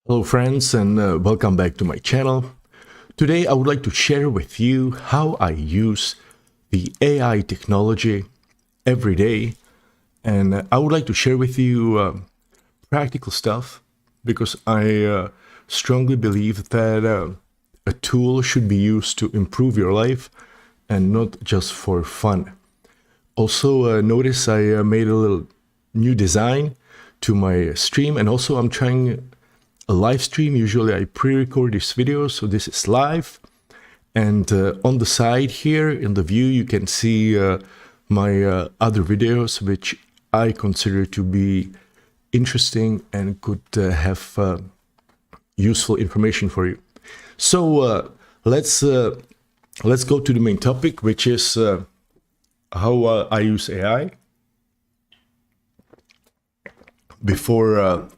Hello friends and welcome back to my channel. Today I would like to share with you how I use the AI technology every day, and I would like to share with you practical stuff because I strongly believe that a tool should be used to improve your life and not just for fun. Also notice I made a little new design to my stream, and also I'm trying a live stream. Usually I pre-record this video, so this is live. And on the side here in the view, you can see my other videos, which I consider to be interesting and could have useful information for you. So let's go to the main topic, which is how I use AI. Before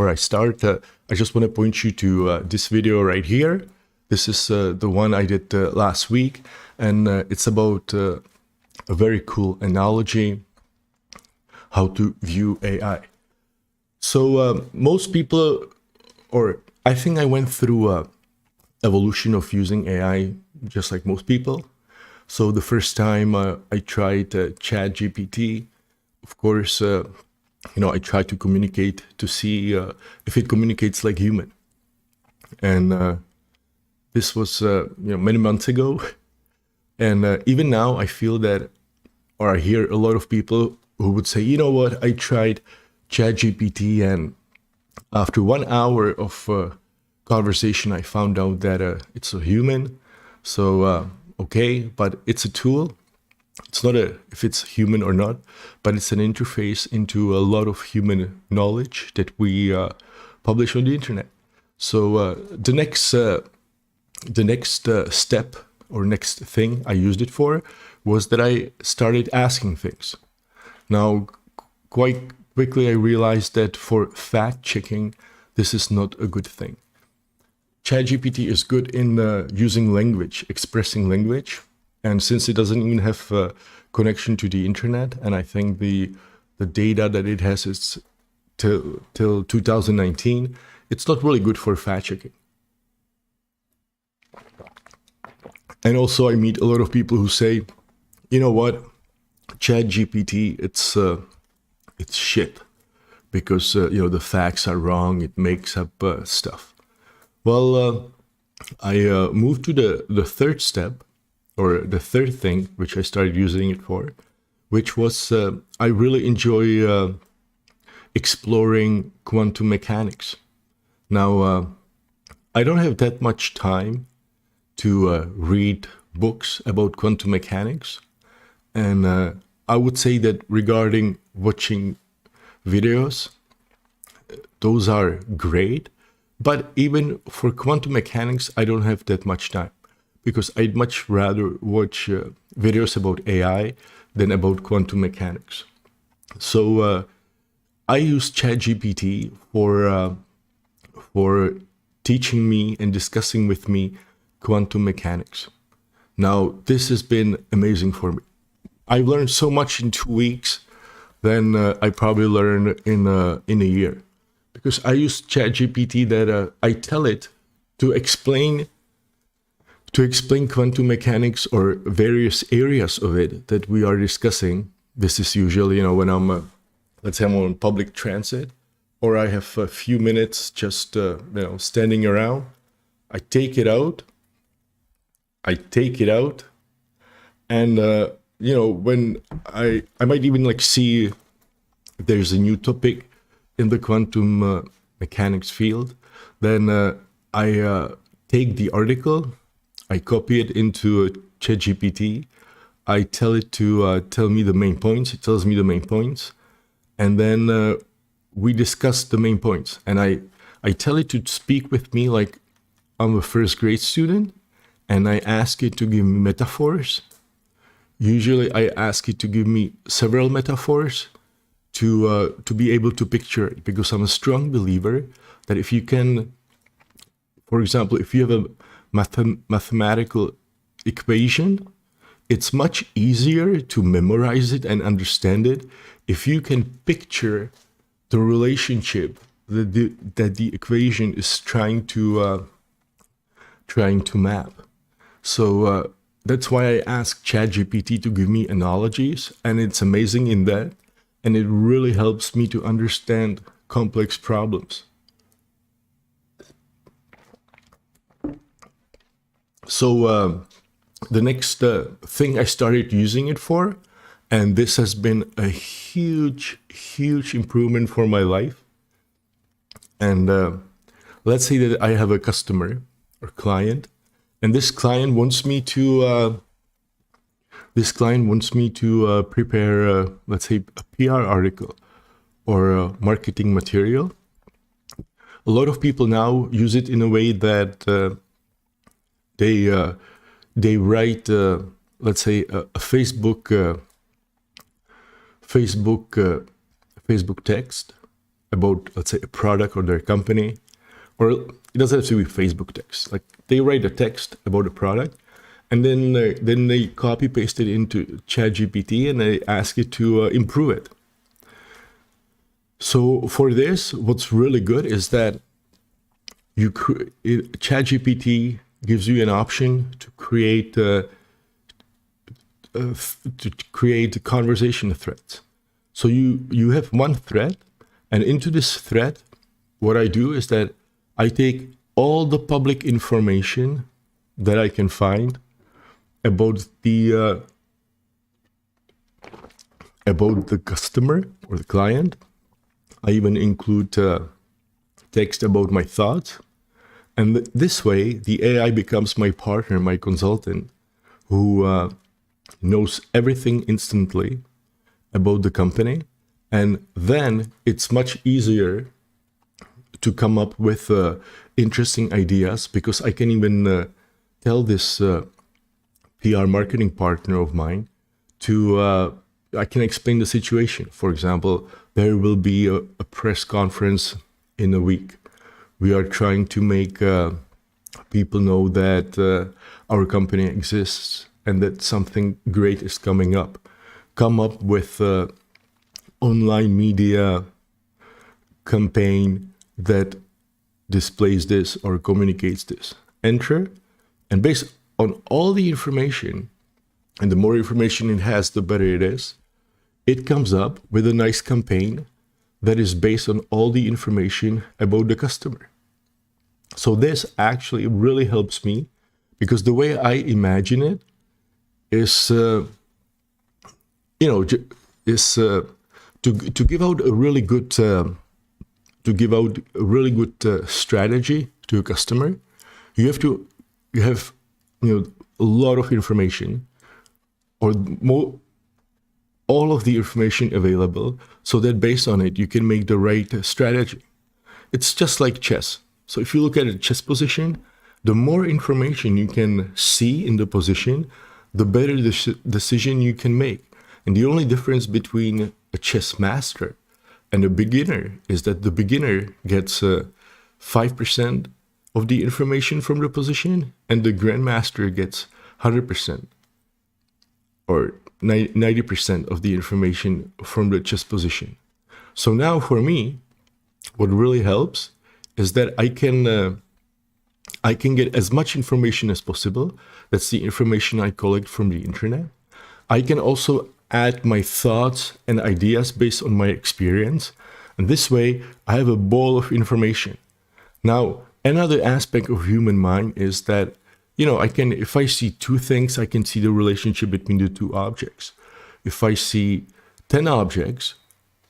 I start, I just want to point you to this video right here. This is the one I did last week, and it's about a very cool analogy how to view AI. So most people, or I think I went through evolution of using AI just like most people. So the first time I tried ChatGPT, of course, I try to communicate to see if it communicates like human. And this was, many months ago. And even now I feel that, or I hear a lot of people who would say, you know what, I tried ChatGPT, and after 1 hour of conversation, I found out that it's a human. So, okay, but it's a tool. It's not if it's human or not, but it's an interface into a lot of human knowledge that we publish on the internet. So the next step or next thing I used it for was that I started asking things. Now, quite quickly, I realized that for fact checking, this is not a good thing. ChatGPT is good in using language, expressing language. And since it doesn't even have a connection to the internet, and I think the data that it has is till 2019, it's not really good for fact checking. And also I meet a lot of people who say, you know what, ChatGPT, it's shit because the facts are wrong, it makes up stuff. Well, I moved to the third step, or the third thing, which I started using it for, which was I really enjoy exploring quantum mechanics. Now, I don't have that much time to read books about quantum mechanics. And I would say that regarding watching videos, those are great. But even for quantum mechanics, I don't have that much time, because I'd much rather watch videos about AI than about quantum mechanics. So I use ChatGPT for teaching me and discussing with me quantum mechanics. Now, this has been amazing for me. I've learned so much in 2 weeks than I probably learned in a year, because I use ChatGPT that I tell it to explain quantum mechanics or various areas of it that we are discussing. This is usually, when I'm, let's say I'm on public transit, or I have a few minutes just, standing around. I take it out, and, when I might even see there's a new topic in the quantum mechanics field, then I take the article, I copy it into ChatGPT, I tell it to tell me the main points, it tells me the main points, and then we discuss the main points. And I tell it to speak with me like I'm a first grade student, and I ask it to give me metaphors. Usually I ask it to give me several metaphors to be able to picture it, because I'm a strong believer that if you can, for example, if you have a mathematical equation, it's much easier to memorize it and understand it if you can picture the relationship that the equation is trying to map. So that's why I asked ChatGPT to give me analogies, and it's amazing in that, and it really helps me to understand complex problems. So the next thing I started using it for, and this has been a huge improvement for my life. And let's say that I have a customer or client, and this client wants me to prepare, let's say, a PR article or a marketing material. A lot of people now use it in a way that they write, let's say, a Facebook text about, let's say, a product or their company, or it doesn't have to be Facebook text. Like they write a text about a product, and then they copy paste it into ChatGPT and they ask it to improve it. So for this, what's really good is that ChatGPT gives you an option to create conversation threads. So you have one thread, and into this thread, what I do is that I take all the public information that I can find about the customer or the client. I even include text about my thoughts. And this way, the AI becomes my partner, my consultant, who knows everything instantly about the company. And then it's much easier to come up with interesting ideas, because I can even tell this PR marketing partner of mine I can explain the situation. For example, there will be a press conference in a week. We are trying to make people know that our company exists and that something great is coming up. Come up with online media campaign that displays this or communicates this. Enter, and based on all the information, and the more information it has, the better it is, it comes up with a nice campaign that is based on all the information about the customer. So this actually really helps me, because the way I imagine it is, to give out a really good strategy to a customer. You have a lot of information, or all of the information available, so that based on it you can make the right strategy. It's just like chess. So if you look at a chess position, the more information you can see in the position, the better the decision you can make. And the only difference between a chess master and a beginner is that the beginner gets 5% of the information from the position, and the grandmaster gets 100% or 90% of the information from the chess position. So now for me, what really helps is that I can get as much information as possible. That's the information I collect from the internet. I can also add my thoughts and ideas based on my experience. And this way, I have a ball of information. Now, another aspect of human mind is that, if I see two things, I can see the relationship between the two objects. If I see 10 objects,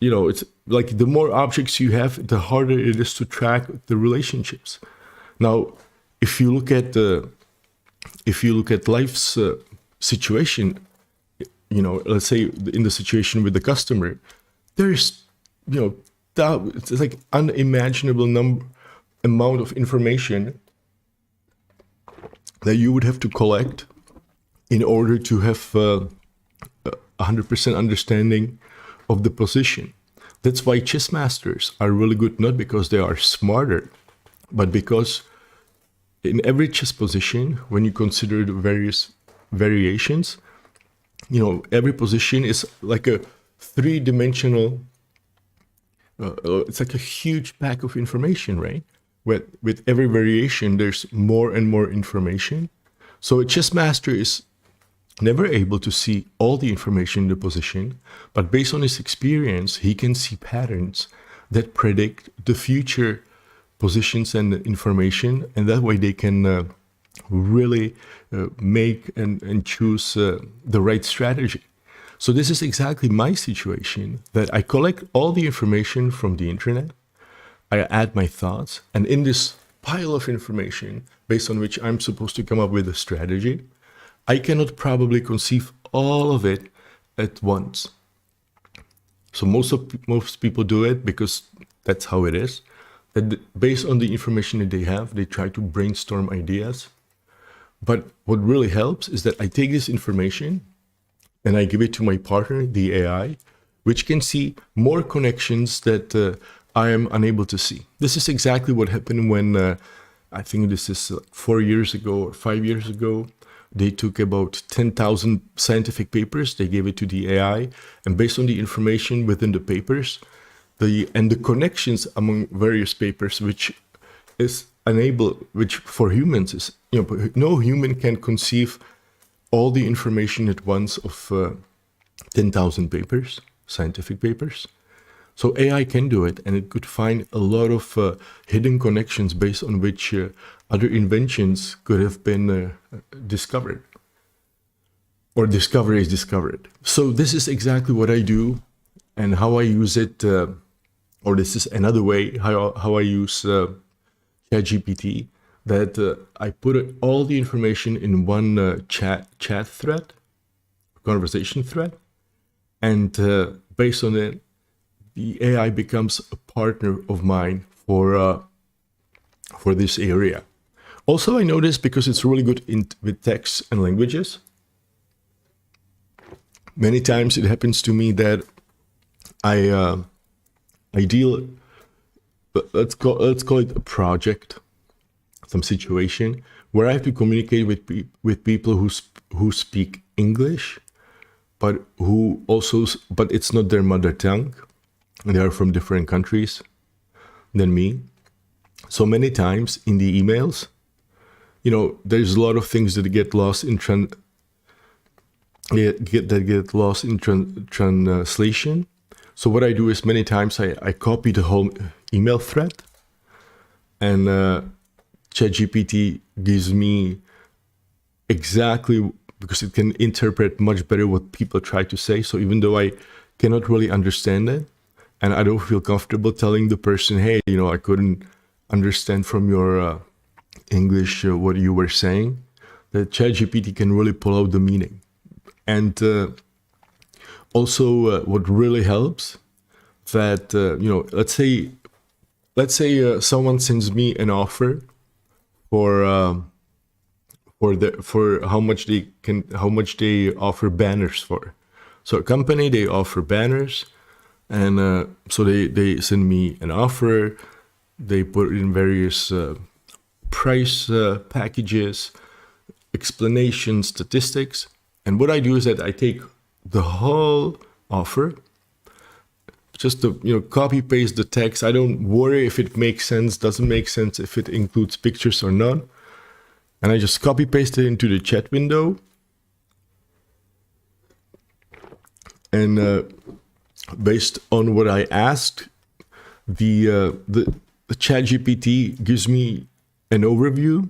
it's like the more objects you have, the harder it is to track the relationships. Now, if you look at life's situation, let's say in the situation with the customer, there's, it's like unimaginable amount of information that you would have to collect in order to have 100% understanding of the position. That's why chess masters are really good, not because they are smarter, but because in every chess position, when you consider the various variations, every position is like a three-dimensional it's like a huge pack of information, right? With every variation, there's more and more information. So a chess master is never able to see all the information in the position, but based on his experience, he can see patterns that predict the future positions and information, and that way they can really make and choose the right strategy. So this is exactly my situation, that I collect all the information from the internet, I add my thoughts, and in this pile of information, based on which I'm supposed to come up with a strategy, I cannot probably conceive all of it at once. So most people do it because that's how it is. That based on the information that they have, they try to brainstorm ideas. But what really helps is that I take this information and I give it to my partner, the AI, which can see more connections that I am unable to see. This is exactly what happened when I think this is 4 years ago or 5 years ago. They took about 10,000 scientific papers, they gave it to the AI, and based on the information within the papers, the connections among various papers, which for humans is, no human can conceive all the information at once of 10,000 papers, scientific papers. So AI can do it, and it could find a lot of hidden connections based on which other inventions could have been discovered, or discoveries discovered. So this is exactly what I do and how I use it, or this is another way how I use ChatGPT, that I put all the information in one chat thread, conversation thread, and based on it, the AI becomes a partner of mine for this area. Also, I noticed, because it's really good with text and languages, many times it happens to me that I deal, let's call it a project, some situation where I have to communicate with people who speak English, but it's not their mother tongue. They are from different countries than me. So many times in the emails, there's a lot of things that get lost in translation. So what I do is many times I copy the whole email thread, and ChatGPT gives me exactly, because it can interpret much better what people try to say. So even though I cannot really understand it, and I don't feel comfortable telling the person, hey, I couldn't understand from your English what you were saying, that ChatGPT can really pull out the meaning. And also what really helps, that, let's say someone sends me an offer for how much they offer banners for. So a company, they offer banners, and so they send me an offer. They put in various price packages, explanations, statistics. And what I do is that I take the whole offer, just to copy paste the text. I don't worry if it makes sense, doesn't make sense, if it includes pictures or not. And I just copy paste it into the chat window. And based on what I asked, the ChatGPT gives me an overview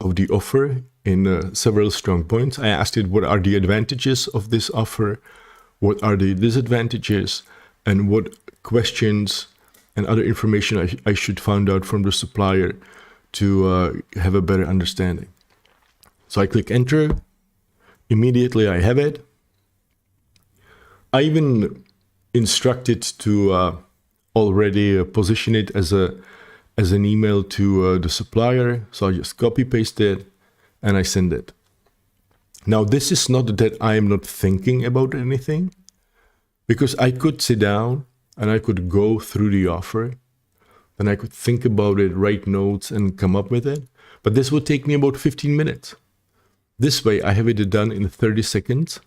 of the offer in several strong points. I asked it, what are the advantages of this offer? What are the disadvantages? And what questions and other information I should find out from the supplier to have a better understanding. So I click enter. Immediately I have it. I even instructed to already position it as an email to the supplier. So I just copy paste it and I send it. Now this is not that I am not thinking about anything, because I could sit down and I could go through the offer, and I could think about it, write notes and come up with it. But this would take me about 15 minutes. This way I have it done in 30 seconds.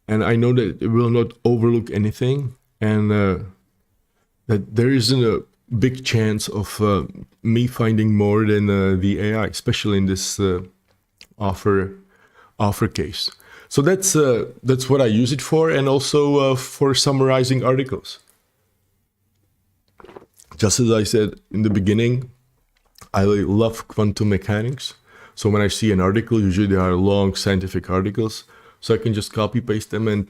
And I know that it will not overlook anything. And that there isn't a big chance of me finding more than the AI, especially in this offer case. So that's what I use it for, and also for summarizing articles. Just as I said in the beginning, I love quantum mechanics. So when I see an article, usually they are long scientific articles, so I can just copy paste them and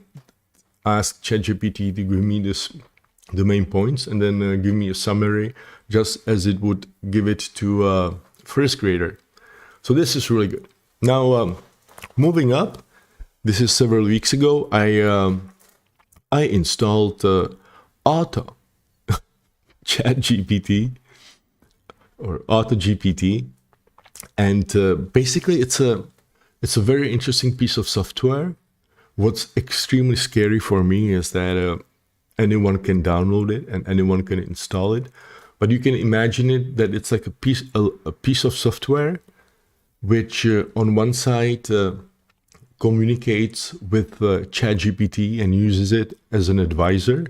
ask ChatGPT to give me the main points, and then give me a summary, just as it would give it to a first grader. So this is really good. Now, moving up, this is several weeks ago, I installed Auto ChatGPT or Auto GPT, and basically it's a very interesting piece of software. What's extremely scary for me is that anyone can download it and anyone can install it, but you can imagine it that it's like a piece of software which on one side communicates with ChatGPT and uses it as an advisor.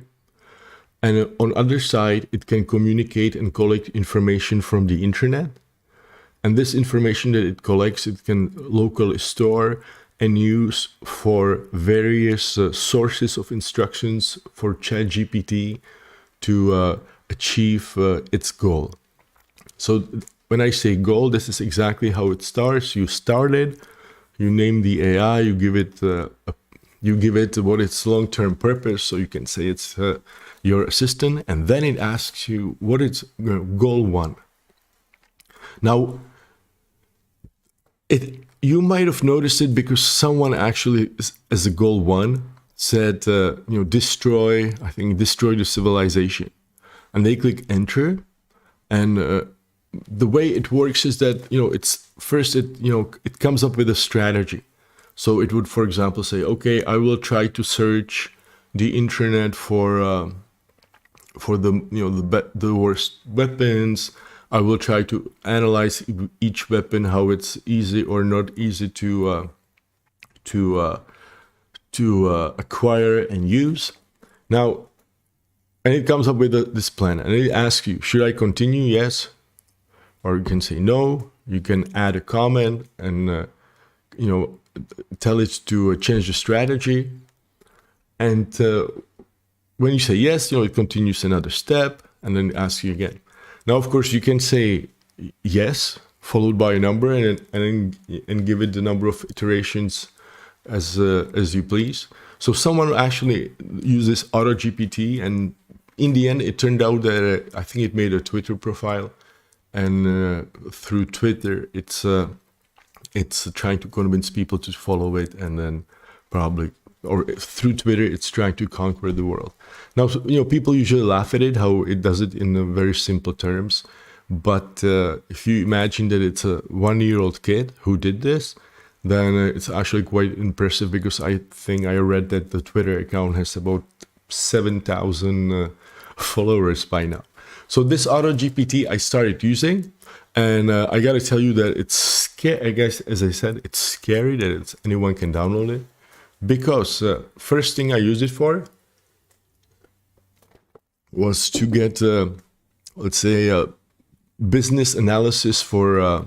And on the other side, it can communicate and collect information from the internet. And this information that it collects, it can locally store and use for various sources of instructions for ChatGPT to achieve its goal. So when I say goal, this is exactly how it starts. You start it, you name the AI, you give it what its long-term purpose. So you can say it's your assistant, and then it asks you what is goal one. Now, you might have noticed it because someone actually, as a goal one, said, destroy the civilization, and they click enter, and the way it works is that it's first it comes up with a strategy. So it would, for example, say, okay, I will try to search the internet for the worst weapons. I will try to analyze each weapon, how it's easy or not easy to acquire and use. Now, and it comes up with this plan, and it asks you, should I continue? Yes. Or you can say no. You can add a comment and tell it to change the strategy. And when you say yes, it continues another step, and then asks you again. Now, of course, you can say yes, followed by a number, and give it the number of iterations as you please. So someone actually uses Auto GPT, and in the end, it turned out that I think it made a Twitter profile, and through Twitter, it's trying to convince people to follow it, and then probably, or through Twitter, it's trying to conquer the world. Now, people usually laugh at it, how it does it in very simple terms. But if you imagine that it's a 1-year-old kid who did this, then it's actually quite impressive, because I think I read that the Twitter account has about 7,000 followers by now. So this Auto GPT I started using, and I gotta tell you that it's scary. I guess, as I said, it's scary that anyone can download it. Because first thing I used it for was to get, let's say, business analysis for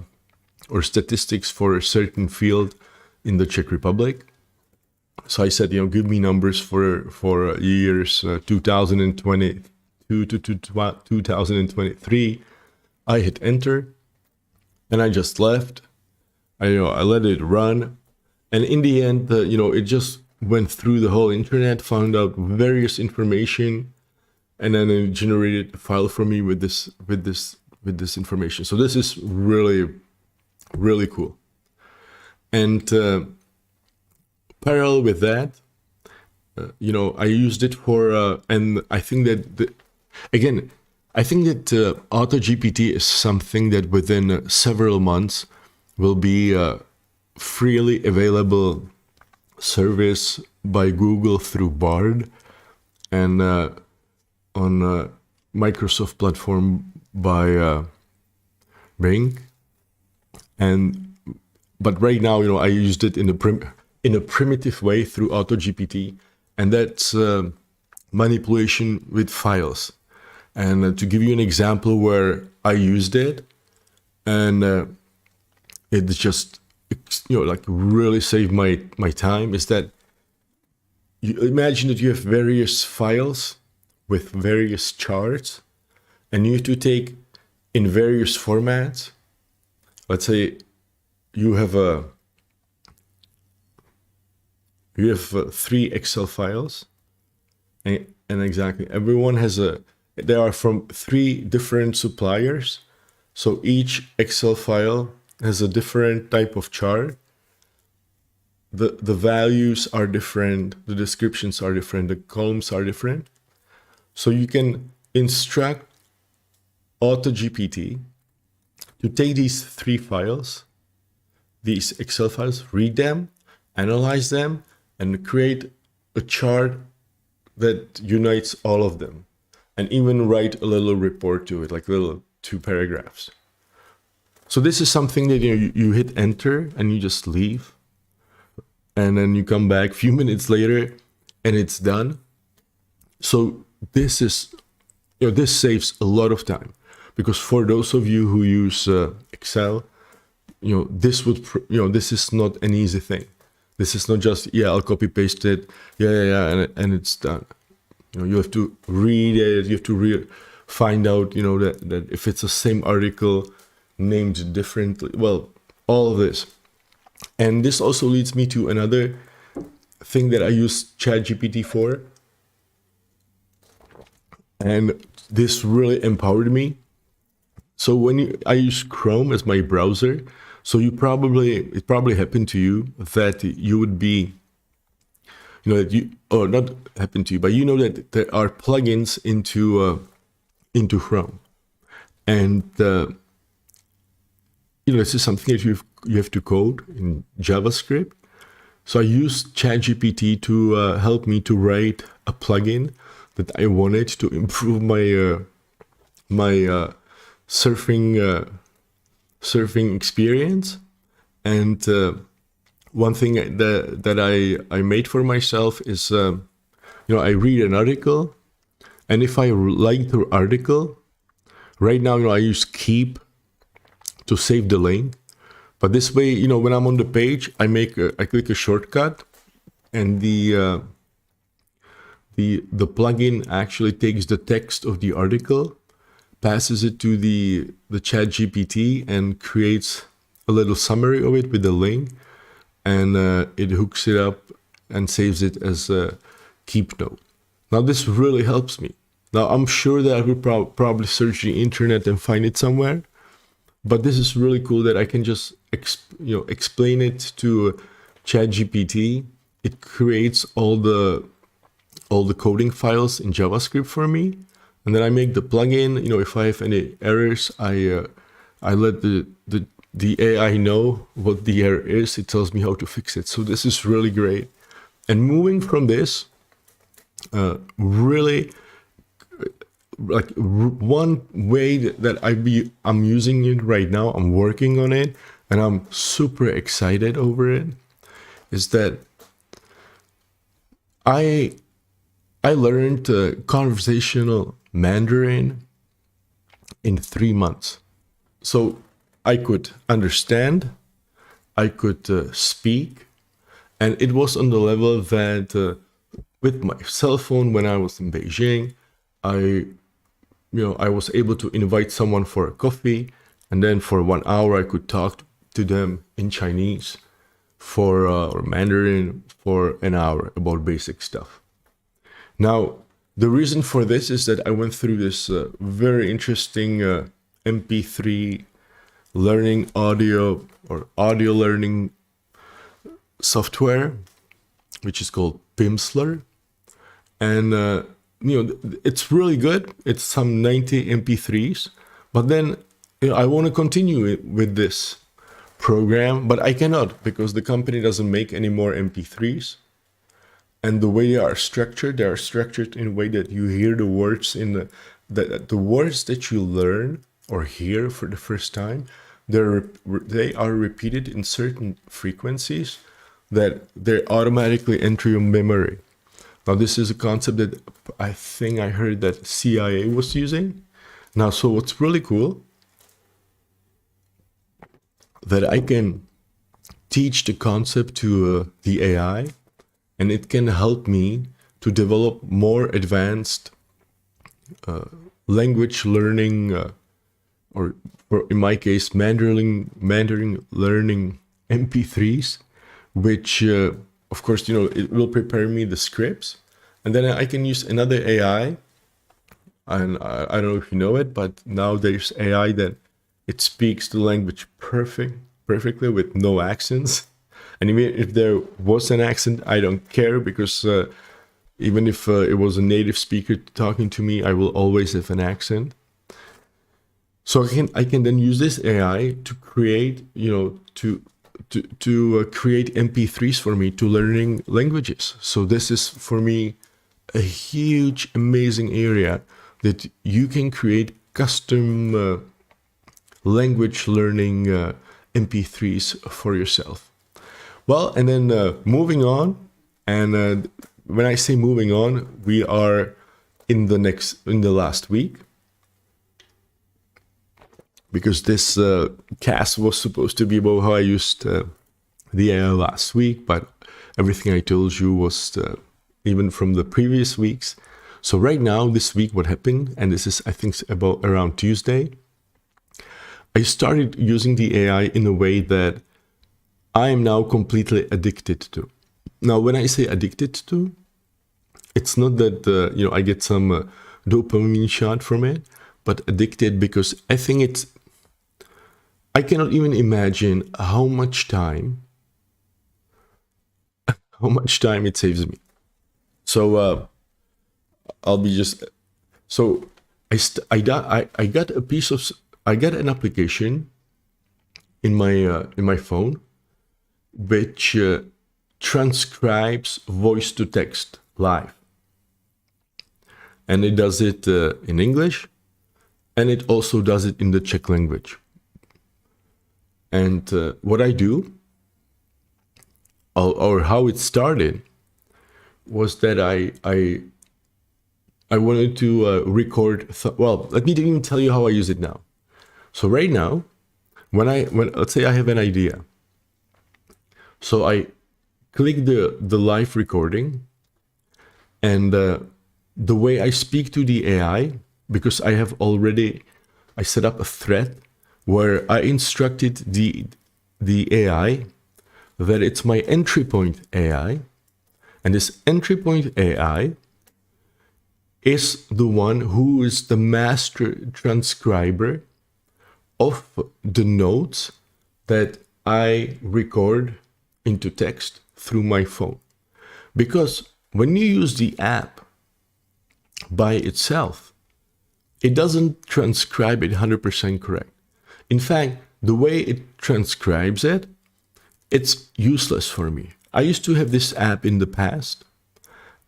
or statistics for a certain field in the Czech Republic. So I said, give me numbers for years 2022 to 2023. I hit enter, and I just left. I let it run. And in the end, it just went through the whole internet, found out various information, and then it generated a file for me with this information. So this is really, really cool. And parallel with that, I used it for, and I think that Auto GPT is something that within several months will be freely available service by Google through Bard, and on Microsoft platform by Bing. But right now, I used it in a primitive way through Auto GPT, and that's manipulation with files. And to give you an example where I used it, and it just, like really saved my time, is that you imagine that you have various files with various charts, and you have to take in various formats. Let's say you have 3 Excel files, and exactly everyone has they are from 3 different suppliers. So each Excel file has a different type of chart. The values are different, the descriptions are different, the columns are different. So you can instruct AutoGPT to take these 3 files, these Excel files, read them, analyze them, and create a chart that unites all of them, and even write a little report to it, like little 2 paragraphs. So this is something that you hit enter and you just leave, and then you come back a few minutes later and it's done. So this is, this saves a lot of time, because for those of you who use Excel, this is not an easy thing. This is not just, I'll copy paste it, and it's done. You have to read it, you have to find out, that if it's the same article named differently, well, all of this. And this also leads me to another thing that I use ChatGPT for. And this really empowered me. So I use Chrome as my browser, so it probably happened to you that you would be, or not happened to you, but that there are plugins into Chrome, and this is something that you have to code in JavaScript. So I used ChatGPT to help me to write a plugin that I wanted to improve my surfing experience. And one thing that I made for myself is, I read an article, and if I like the article, right now, I use Keep to save the link. But this way, when I'm on the page, I click a shortcut, and the plugin actually takes the text of the article, passes it to the ChatGPT, and creates a little summary of it with the link, and it hooks it up and saves it as a keep note. Now this really helps me. Now I'm sure that I would probably search the internet and find it somewhere, but this is really cool that I can just explain it to ChatGPT. It creates all the coding files in JavaScript for me, and then I make the plugin. If I have any errors, I let the AI know what the error is. It tells me how to fix it. So this is really great. And moving from this, really, like one way that I'm using it right now, I'm working on it, and I'm super excited over it, is that I learned conversational Mandarin in 3 months. So I could understand, I could speak, and it was on the level that with my cell phone when I was in Beijing, I was able to invite someone for a coffee, and then for 1 hour I could talk to them in Chinese or Mandarin for an hour about basic stuff. Now, the reason for this is that I went through this very interesting MP3 learning audio learning software, which is called Pimsleur. And, it's really good. It's some 90 MP3s, but then I want to continue with this program, but I cannot because the company doesn't make any more MP3s. And the way they are structured in a way that you hear the words the words that you learn or hear for the first time, they are repeated in certain frequencies that they automatically enter your memory. Now, this is a concept that I think I heard that CIA was using. Now, so what's really cool, that I can teach the concept to the AI, and it can help me to develop more advanced language learning, or in my case, Mandarin learning MP3s, which, of course, it will prepare me the scripts, and then I can use another AI. And I don't know if you know it, but now there's AI that it speaks the language perfectly with no accents. And even if there was an accent, I don't care, because even if it was a native speaker talking to me, I will always have an accent. So I can then use this AI to create, to create MP3s for me to learning languages. So this is for me a huge, amazing area that you can create custom language learning MP3s for yourself. Well, and then moving on, and when I say moving on, we are in the last week, because this cast was supposed to be about how I used the AI last week, but everything I told you was even from the previous weeks. So right now, this week, what happened, and this is, I think, about around Tuesday, I started using the AI in a way that I am now completely addicted to. Now, when I say addicted to, it's not that, I get some dopamine shot from it, but addicted because I think I cannot even imagine how much time it saves me. So, I'll be just, so I got an application in my phone, which transcribes voice to text live, and it does it in English, and it also does it in the Czech language. And what I do, or how it started, was that I wanted to record. Well, let me even tell you how I use it now. So right now, when let's say I have an idea, so I click the live recording, and the way I speak to the AI, because I set up a thread where I instructed the AI that it's my Entrypoint AI, and this Entrypoint AI is the one who is the master transcriber of the notes that I record into text through my phone. Because when you use the app by itself, it doesn't transcribe it 100% correct. In fact, the way it transcribes it, it's useless for me. I used to have this app in the past,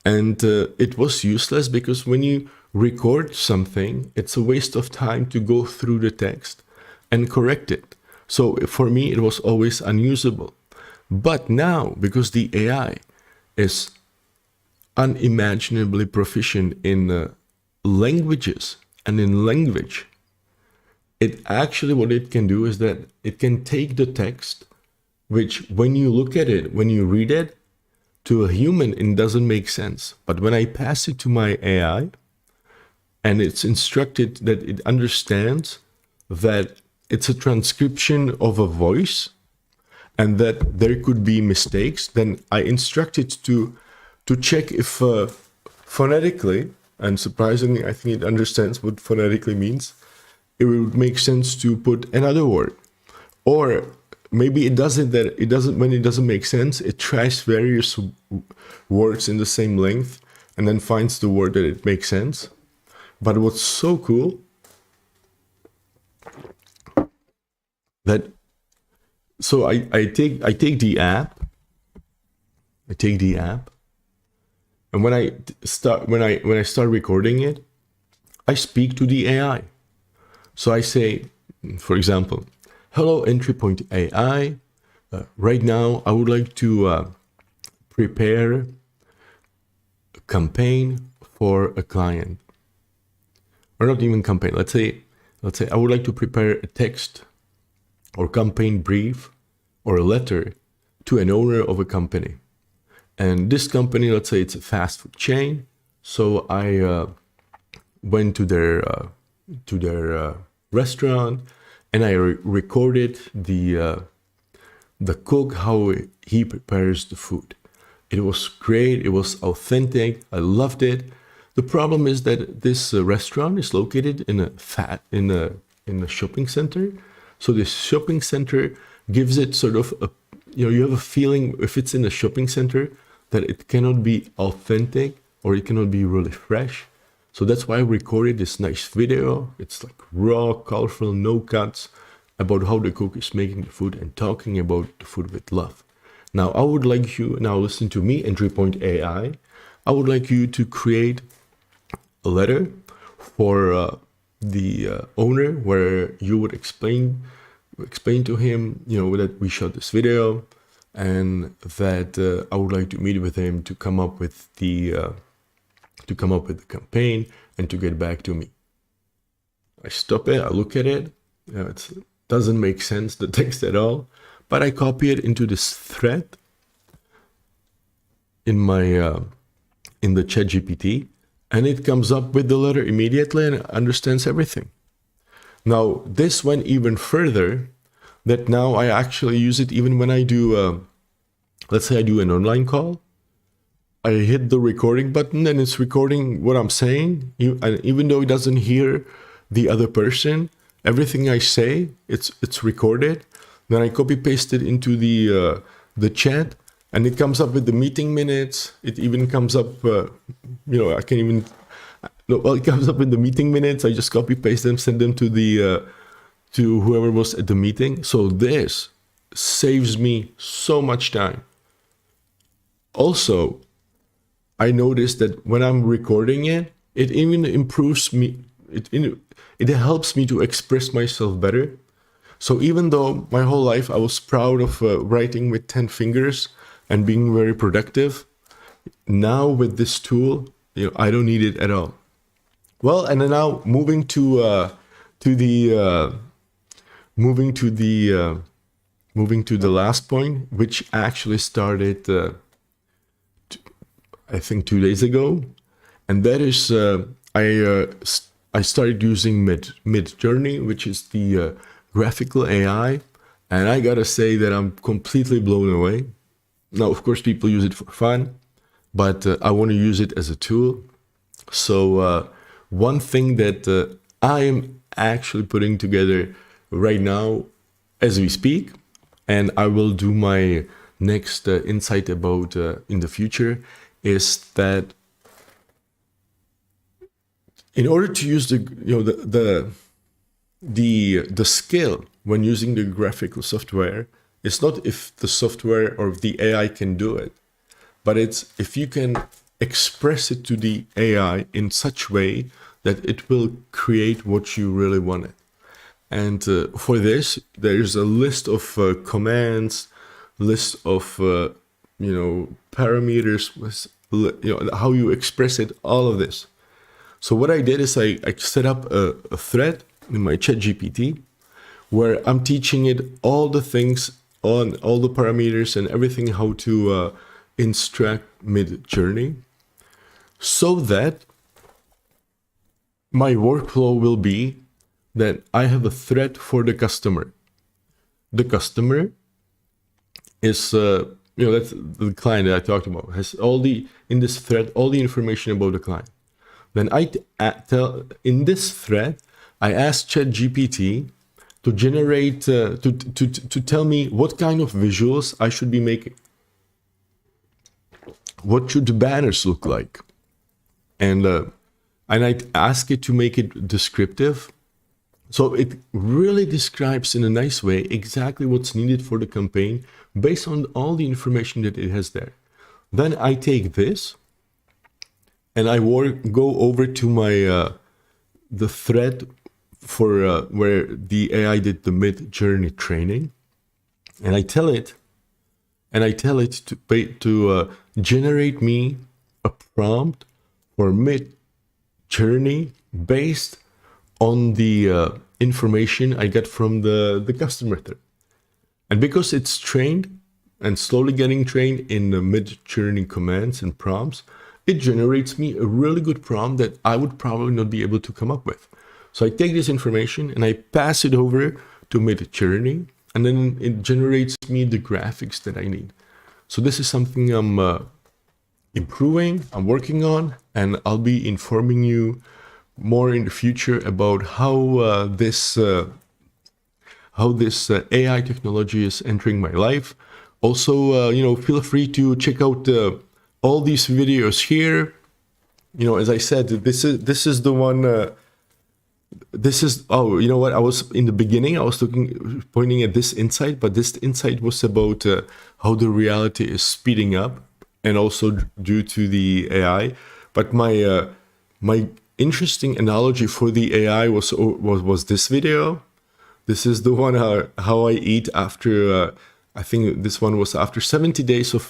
and it was useless because when you record something, it's a waste of time to go through the text and correct it. So for me, it was always unusable. But now, because the AI is unimaginably proficient in languages and in language, what it can do is that it can take the text, which when you look at it, when you read it, to a human, it doesn't make sense. But when I pass it to my AI, and it's instructed that it understands that it's a transcription of a voice and that there could be mistakes, then I instruct it to check if phonetically, and surprisingly, I think it understands what phonetically means, it would make sense to put another word. Or maybe when it doesn't make sense, it tries various words in the same length and then finds the word that it makes sense. But what's so cool, so I take the app, and when I start recording it, I speak to the AI. So I say, for example, "Hello, Entrypoint AI. Right now, I would like to prepare campaign for a client, or not even campaign. Let's say I would like to prepare a text or campaign brief or a letter to an owner of a company. And this company, let's say it's a fast food chain. So I went to their restaurant, and I recorded the cook, how he prepares the food. It was great. It was authentic. I loved it. The problem is that this restaurant is located in a shopping center. So this shopping center gives it sort of you have a feeling, if it's in a shopping center, that it cannot be authentic or it cannot be really fresh. So that's why I recorded this nice video. It's like raw, colorful, no cuts, about how the cook is making the food and talking about the food with love. Now, I would like you, now listen to me, Entrypoint AI. I would like you to create a letter for the owner, where you would explain to him, that we shot this video, and that I would like to meet with him to come up with the campaign and to get back to me. I stop it, I look at it. It doesn't make sense, the text at all, but I copy it into this thread in my in the ChatGPT, and it comes up with the letter immediately and understands everything. Now, this went even further, that now I actually use it even when I do, let's say I do an online call. I hit the recording button and it's recording what I'm saying. And even though it doesn't hear the other person, everything I say, it's recorded. Then I copy paste it into the chat, and it comes up with the meeting minutes. It even comes up, I can even, it comes up with the meeting minutes. I just copy paste them, send them to to whoever was at the meeting. So this saves me so much time. Also, I noticed that when I'm recording it, it even improves me. It helps me to express myself better. So even though my whole life I was proud of writing with 10 fingers and being very productive, now with this tool, I don't need it at all. Well, and then now moving to the last point, which actually started I think 2 days ago, and that is I started using Midjourney, which is the graphical AI, and I gotta say that I'm completely blown away. Now, of course, people use it for fun, but I want to use it as a tool. So one thing that I am actually putting together right now as we speak, and I will do my next insight about in the future, is that in order to use the skill when using the graphical software, it's not if the software or if the AI can do it, but it's if you can express it to the AI in such way that it will create what you really wanted. And for this, there's a list of commands, list of parameters, how you express it, all of this. So what I did is I set up a thread in my ChatGPT where I'm teaching it all the things on all the parameters and everything, how to instruct Midjourney, so that my workflow will be that I have a thread for the customer. The customer is, that's the client that I talked about, has in this thread, all the information about the client. Then in this thread, I asked ChatGPT to generate, to tell me what kind of visuals I should be making. What should the banners look like? And I ask it to make it descriptive. So it really describes in a nice way exactly what's needed for the campaign based on all the information that it has there. Then I take this and I go over to my the thread for where the AI did the Midjourney training, and I tell it to generate me a prompt for mid journey based on the information I get from the customer thread. And because it's trained and slowly getting trained in the mid-journey commands and prompts, it generates me a really good prompt that I would probably not be able to come up with. So I take this information and I pass it over to mid-journey, and then it generates me the graphics that I need. So this is something I'm improving, I'm working on, and I'll be informing you more in the future about how this AI technology is entering my life. Also, feel free to check out all these videos here. As I said, this is the one. Oh, you know what? I was in the beginning, I was pointing at this insight, but this insight was about how the reality is speeding up, and also due to the AI. But my interesting analogy for the AI was this video. This is the one how I eat after. I think this one was after 70 days of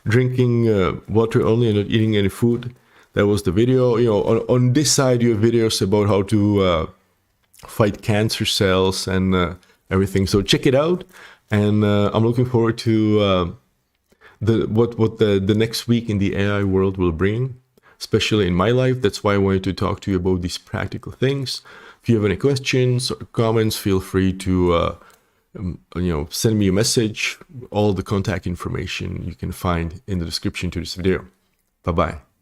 drinking water only and not eating any food. That was the video. On this side, you have videos about how to fight cancer cells and everything. So check it out. And I'm looking forward to what the next week in the AI world will bring, especially in my life. That's why I wanted to talk to you about these practical things. If you have any questions or comments, feel free to send me a message. All the contact information you can find in the description to this video. Bye-bye.